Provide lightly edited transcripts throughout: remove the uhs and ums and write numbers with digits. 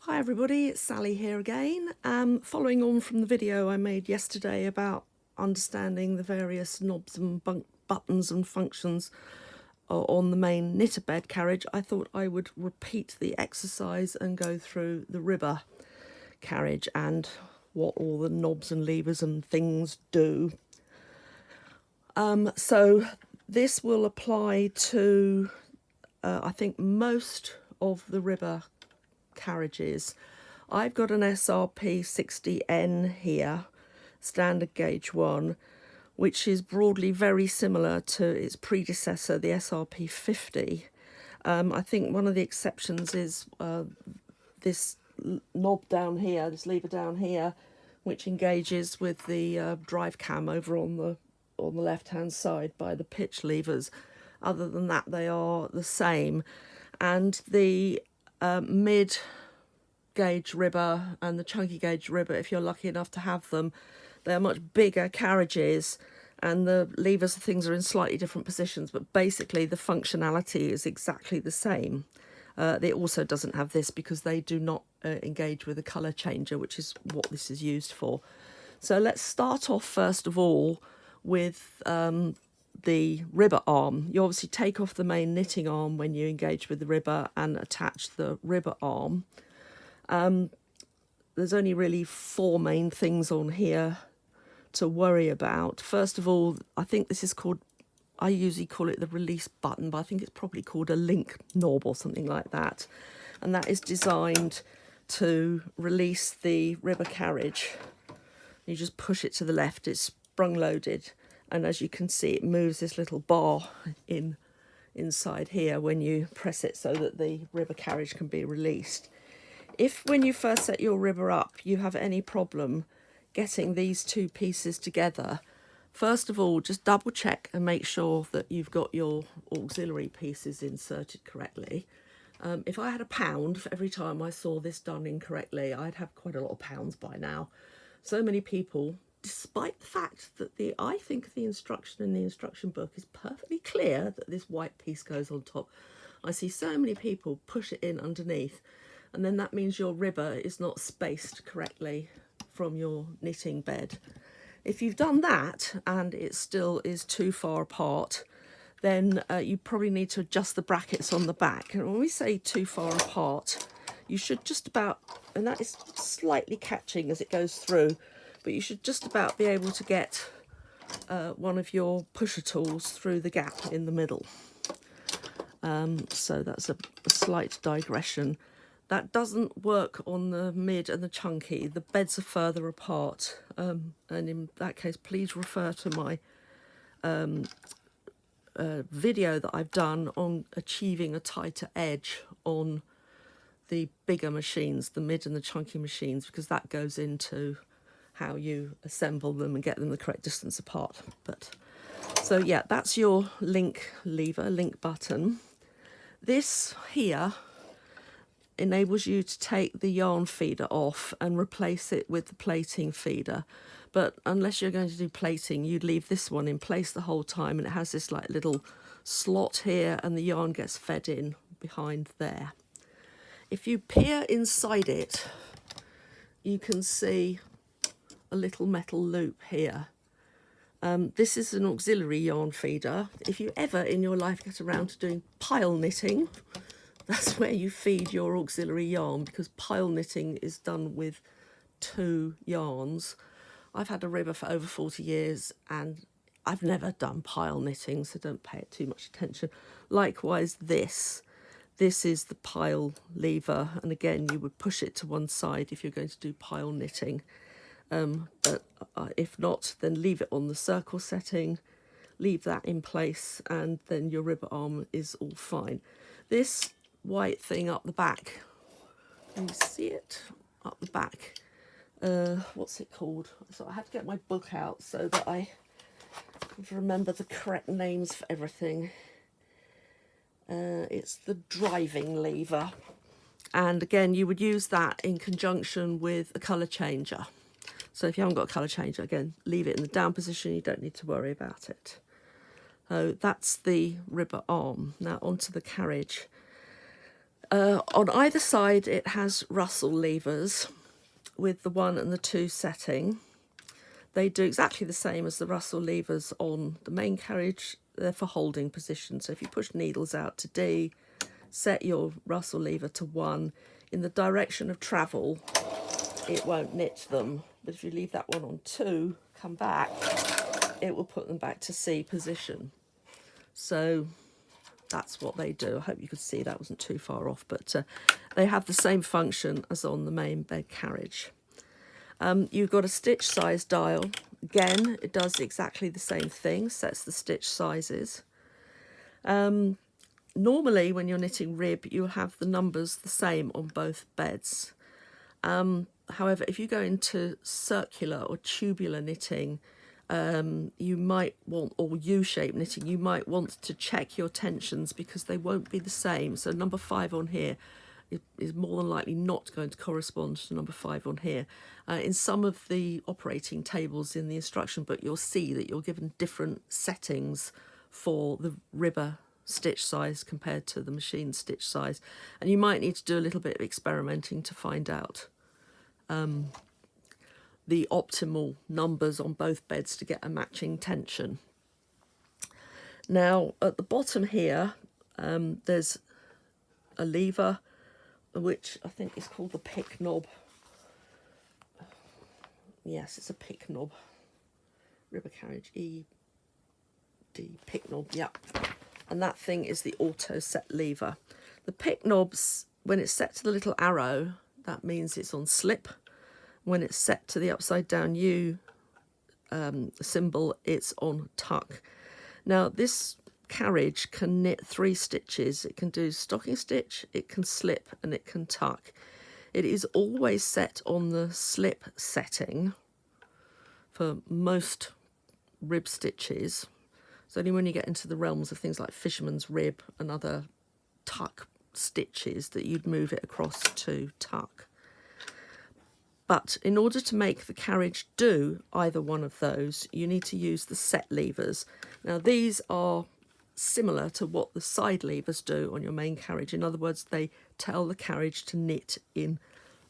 Hi everybody, it's Sally here again. Following on from the video I made yesterday about understanding the various knobs and buttons and functions on the main knitter bed carriage, I thought I would repeat the exercise and go through the ribber carriage and what all the knobs and levers and things do. So this will apply to I think most of the ribber carriages. I've got an SRP 60N here, standard gauge one, which is broadly very similar to its predecessor, the SRP 50. I think one of the exceptions is this knob down here, this lever down here, which engages with the drive cam over on the left hand side by the pitch levers. Other than that, they are the same. And the mid gauge ribber and the chunky gauge ribber, if you're lucky enough to have them, they are much bigger carriages, and the levers and things are in slightly different positions, but basically the functionality is exactly the same. It also doesn't have this because they do not engage with a colour changer, which is what this is used for. So let's start off first of all with the ribber arm. You obviously take off the main knitting arm when you engage with the ribber and attach the ribber arm. There's only really four main things on here to worry about. First of all, I think this is called, I usually call it the release button, but I think it's probably called a link knob or something like that. And that is designed to release the ribber carriage. You just push it to the left, it's sprung loaded. And as you can see, it moves this little bar inside here when you press it so that the ribber carriage can be released. If when you first set your ribber up, you have any problem getting these two pieces together, first of all, just double check and make sure that you've got your auxiliary pieces inserted correctly. If I had £1 for every time I saw this done incorrectly, I'd have quite a lot of pounds by now. So many people, despite the fact that I think the instruction in the instruction book is perfectly clear that this white piece goes on top, I see so many people push it in underneath, and then that means your ribber is not spaced correctly from your knitting bed. If you've done that and it still is too far apart, then you probably need to adjust the brackets on the back. And when we say too far apart, you should just about, and that is slightly catching as it goes through, but you should just about be able to get one of your pusher tools through the gap in the middle. So that's a slight digression. That doesn't work on the mid and the chunky. The beds are further apart. And in that case, please refer to my video that I've done on achieving a tighter edge on the bigger machines, the mid and the chunky machines, because that goes into how you assemble them and get them the correct distance apart. But so yeah, that's your link lever, link button. This here enables you to take the yarn feeder off and replace it with the plating feeder. But unless you're going to do plating, you'd leave this one in place the whole time, and it has this like little slot here and the yarn gets fed in behind there. If you peer inside it, you can see a little metal loop here. This is an auxiliary yarn feeder. If you ever in your life get around to doing pile knitting, that's where you feed your auxiliary yarn, because pile knitting is done with two yarns. I've had a ribber for over 40 years and I've never done pile knitting, so don't pay it too much attention. Likewise, this is the pile lever, and again you would push it to one side if you're going to do pile knitting. But if not, then leave it on the circle setting, leave that in place, and then your ribber arm is all fine. This white thing up the back, can you see it up the back? What's it called? So I had to get my book out so that I could remember the correct names for everything. It's the driving lever, and again you would use that in conjunction with a colour changer. So if you haven't got a colour changer, again, leave it in the down position, you don't need to worry about it. So that's the ribber arm. Now onto the carriage. On either side it has Russell levers with the 1 and the 2 setting. They do exactly the same as the Russell levers on the main carriage. They're for holding position. So if you push needles out to D, set your Russell lever to 1, in the direction of travel it won't knit them. But if you leave that one on 2, come back, it will put them back to C position. So that's what they do. I hope you could see that wasn't too far off, but they have the same function as on the main bed carriage. You've got a stitch size dial. Again, it does exactly the same thing, sets the stitch sizes. Normally when you're knitting rib, you'll have the numbers the same on both beds. However, if you go into circular or tubular knitting, you might want, or U-shape knitting, you might want to check your tensions because they won't be the same. So number 5 on here is more than likely not going to correspond to number 5 on here. In some of the operating tables in the instruction book, you'll see that you're given different settings for the ribber stitch size compared to the machine stitch size, and you might need to do a little bit of experimenting to find out the optimal numbers on both beds to get a matching tension. Now at the bottom here there's a lever which I think is called the pick knob. Yes, it's a pick knob. Ribber carriage ED pick knob, yeah. And that thing is the auto set lever. The pick knobs, when it's set to the little arrow, that means it's on slip. When it's set to the upside down U symbol, it's on tuck. Now this carriage can knit 3 stitches. It can do stocking stitch, it can slip, and it can tuck. It is always set on the slip setting for most rib stitches. It's only when you get into the realms of things like fisherman's rib and other tuck stitches that you'd move it across to tuck. But in order to make the carriage do either one of those, you need to use the set levers. Now these are similar to what the side levers do on your main carriage. In other words, they tell the carriage to knit in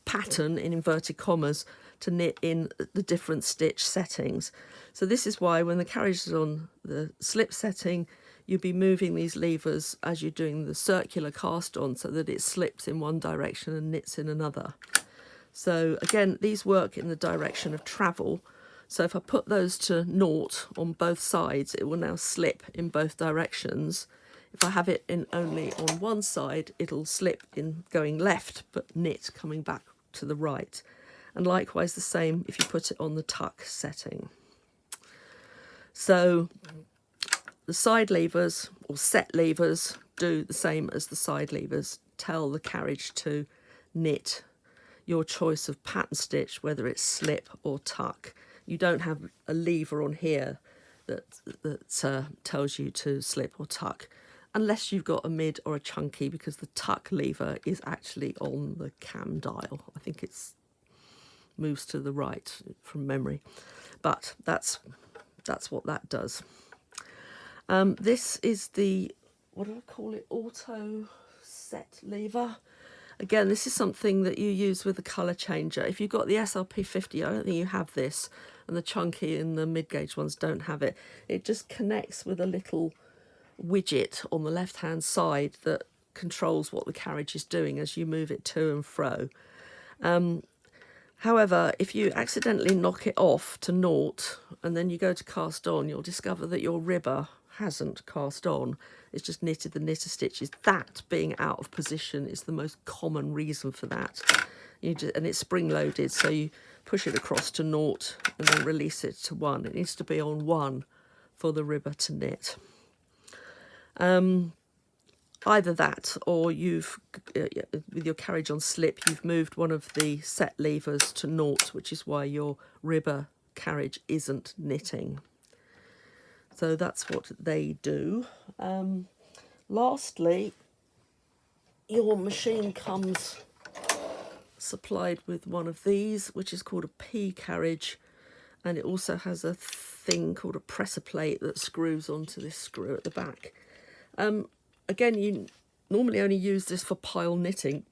pattern, in inverted commas, to knit in the different stitch settings. So this is why when the carriage is on the slip setting, you'd be moving these levers as you're doing the circular cast on so that it slips in one direction and knits in another. So again, these work in the direction of travel. So if I put those to 0 on both sides, it will now slip in both directions. If I have it in only on one side, it'll slip in going left, but knit coming back to the right. And likewise the same if you put it on the tuck setting. So the side levers or set levers do the same as the side levers, tell the carriage to knit your choice of pattern stitch, whether it's slip or tuck. You don't have a lever on here that tells you to slip or tuck, unless you've got a mid or a chunky, because the tuck lever is actually on the cam dial. I think it's moves to the right from memory, but that's what that does. This is the, what do I call it, auto set lever. Again, this is something that you use with the colour changer. If you've got the SLP 50, I don't think you have this, and the chunky and the mid-gauge ones don't have it. It just connects with a little widget on the left-hand side that controls what the carriage is doing as you move it to and fro. However, if you accidentally knock it off to 0 and then you go to cast on, you'll discover that your ribber hasn't cast on. It's just knitted the knitter stitches. That being out of position is the most common reason for that. And it's spring loaded, so you push it across to 0 and then release it to 1. It needs to be on 1 for the ribber to knit. Either that, or you've, with your carriage on slip, you've moved one of the set levers to 0, which is why your ribber carriage isn't knitting. So that's what they do. Lastly, your machine comes supplied with one of these, which is called a P carriage, and it also has a thing called a presser plate that screws onto this screw at the back. Again, normally only use this for pile knitting.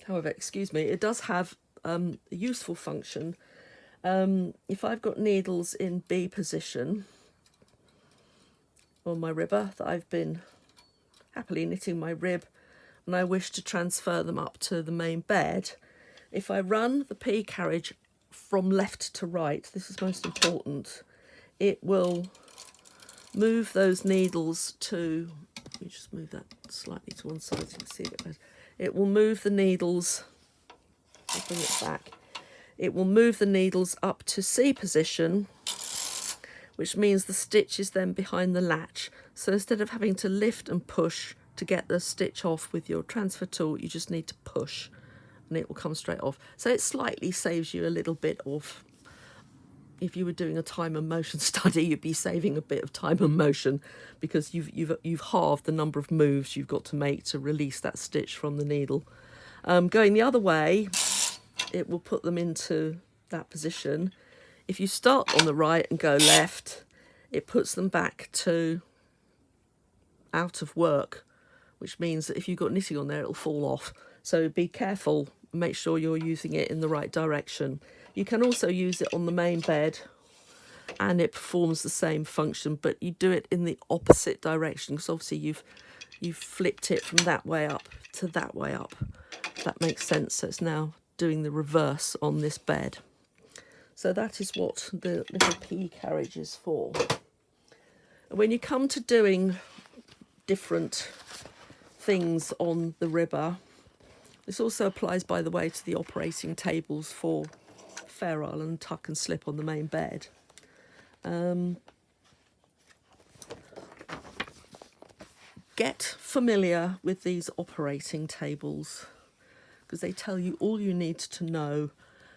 However, excuse me, it does have a useful function. If I've got needles in B position on my ribber that I've been happily knitting my rib, and I wish to transfer them up to the main bed, if I run the P carriage from left to right, this is most important, it will move those needles to, let me just move that slightly to one side so you can see it better. It will move the needles, I'll bring it back, it will move the needles up to C position, which means the stitch is then behind the latch. So instead of having to lift and push to get the stitch off with your transfer tool, you just need to push and it will come straight off. So it slightly saves you a little bit of, if you were doing a time and motion study, you'd be saving a bit of time and motion, because you've halved the number of moves you've got to make to release that stitch from the needle. Going the other way, it will put them into that position. If you start on the right and go left, it puts them back to out of work, which means that if you've got knitting on there, it'll fall off. So be careful, make sure you're using it in the right direction. You can also use it on the main bed and it performs the same function, but you do it in the opposite direction, because obviously you've flipped it from that way up to that way up. That makes sense. So it's now doing the reverse on this bed. So that is what the little P carriage is for. When you come to doing different things on the ribber, this also applies, by the way, to the operating tables for Fair Island tuck and slip on the main bed. Get familiar with these operating tables, because they tell you all you need to know.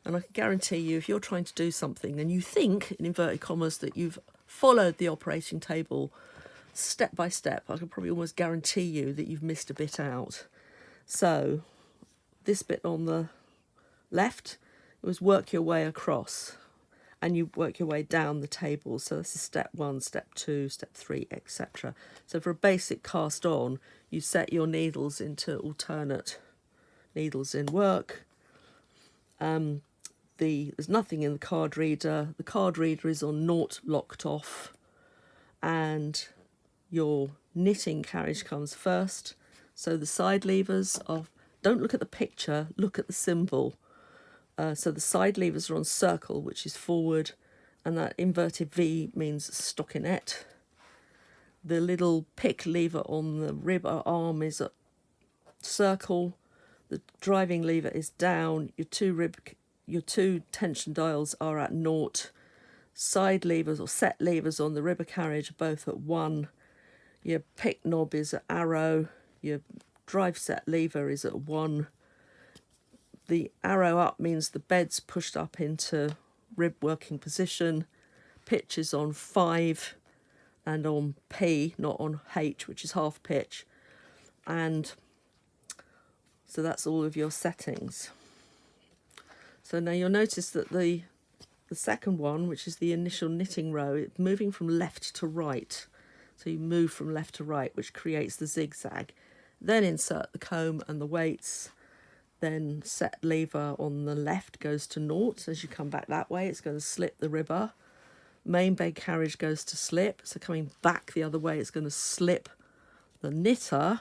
And I can guarantee you, if you're trying to do something and you think, in inverted commas, that you've followed the operating table step by step, I can probably almost guarantee you that you've missed a bit out. So this bit on the left, it was work your way across, and you work your way down the table. So this is step 1, step 2, step 3, etc. So for a basic cast on, you set your needles into alternate needles in work. There's nothing in the card reader. The card reader is on naught locked off, and your knitting carriage comes first. So the side levers are, don't look at the picture, look at the symbol. So the side levers are on circle, which is forward, and that inverted V means stockinette. The little pick lever on the ribber arm is at circle. The driving lever is down. Your two tension dials are at naught. Side levers or set levers on the ribber carriage are both at 1. Your pick knob is at arrow. Your drive set lever is at 1. The arrow up means the bed's pushed up into rib working position. Pitch is on 5 and on P, not on H, which is half pitch. And so that's all of your settings. So now you'll notice that the second one, which is the initial knitting row, it's moving from left to right. So you move from left to right, which creates the zigzag. Then insert the comb and the weights. Then set lever on the left goes to naught. As you come back that way, it's going to slip the ribber. Main bed carriage goes to slip. So coming back the other way, it's going to slip the knitter.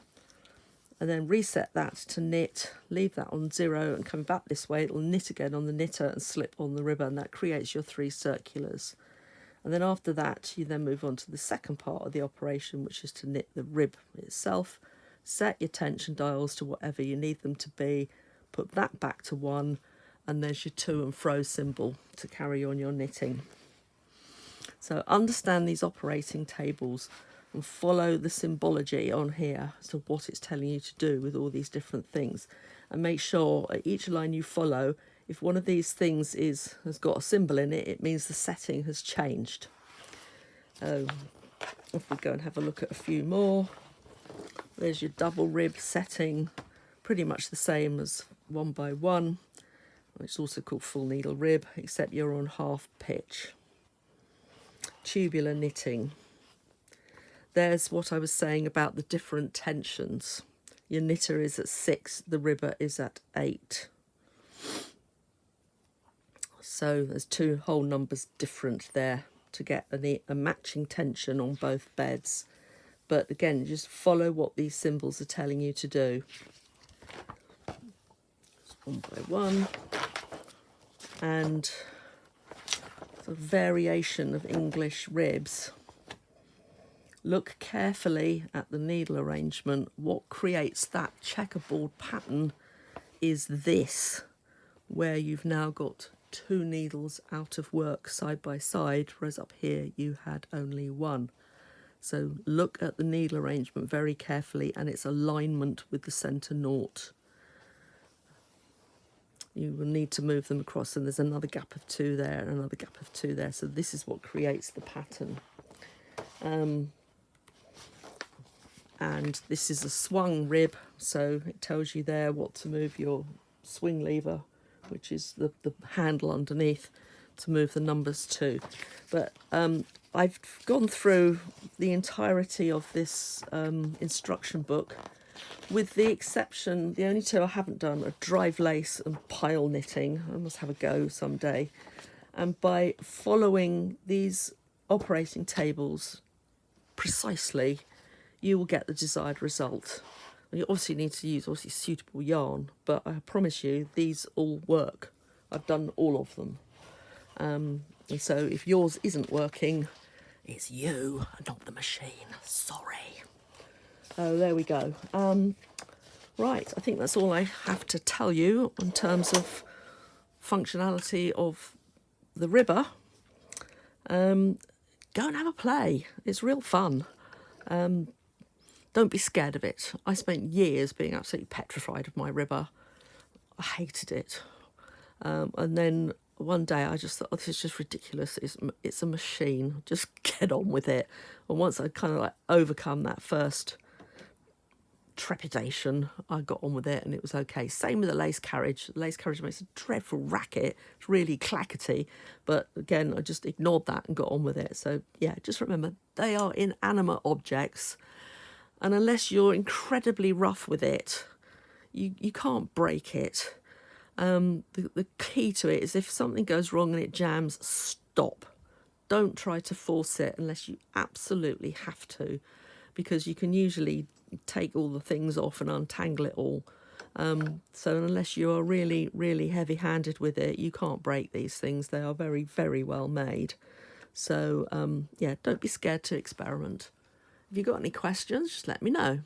And then reset that to knit, leave that on 0, and coming back this way, it'll knit again on the knitter and slip on the ribber, and that creates your 3 circulars. And then after that, you then move on to the second part of the operation, which is to knit the rib itself. Set your tension dials to whatever you need them to be, put that back to 1, and there's your to and fro symbol to carry on your knitting. So understand these operating tables and follow the symbology on here as to what it's telling you to do with all these different things. And make sure at each line you follow, if one of these things has got a symbol in it, it means the setting has changed. If we go and have a look at a few more, there's your double rib setting, pretty much the same as 1 by 1. It's also called full needle rib, except you're on half pitch. Tubular knitting. there's what I was saying about the different tensions. Your knitter is at 6, the ribber is at 8. So there's 2 whole numbers different there to get a matching tension on both beds. But again, just follow what these symbols are telling you to do. Just one by one. And the variation of English ribs. Look carefully at the needle arrangement. What creates that checkerboard pattern is this, where you've now got 2 needles out of work side by side, whereas up here you had only 1. So look at the needle arrangement very carefully and its alignment with the centre naught. You will need to move them across, and there's another gap of 2 there and another gap of 2 there. So this is what creates the pattern. And this is a swung rib, so it tells you there what to move your swing lever, which is the handle underneath, to move the numbers to. But I've gone through the entirety of this instruction book, with the exception, the only 2 I haven't done are drive lace and pile knitting. I must have a go someday. And by following these operating tables precisely, you will get the desired result. You obviously need to use suitable yarn, but I promise you these all work. I've done all of them. And so if yours isn't working, it's you, not the machine. Sorry. Oh, there we go. Right, I think that's all I have to tell you in terms of functionality of the ribber. Go and have a play. It's real fun. Don't be scared of it. I spent years being absolutely petrified of my ribber. I hated it. And then one day I just thought, oh, this is just ridiculous. It's a machine. Just get on with it. And once I kind of like overcome that first trepidation, I got on with it and it was okay. Same with the lace carriage. The lace carriage makes a dreadful racket. It's really clackety. But again, I just ignored that and got on with it. So yeah, just remember, they are inanimate objects. And unless you're incredibly rough with it, you can't break it. The key to it is if something goes wrong and it jams, stop. Don't try to force it unless you absolutely have to, because you can usually take all the things off and untangle it all. So unless you are really, really heavy-handed with it, you can't break these things. They are very, very well made. So, yeah, don't be scared to experiment. If you've got any questions, just let me know.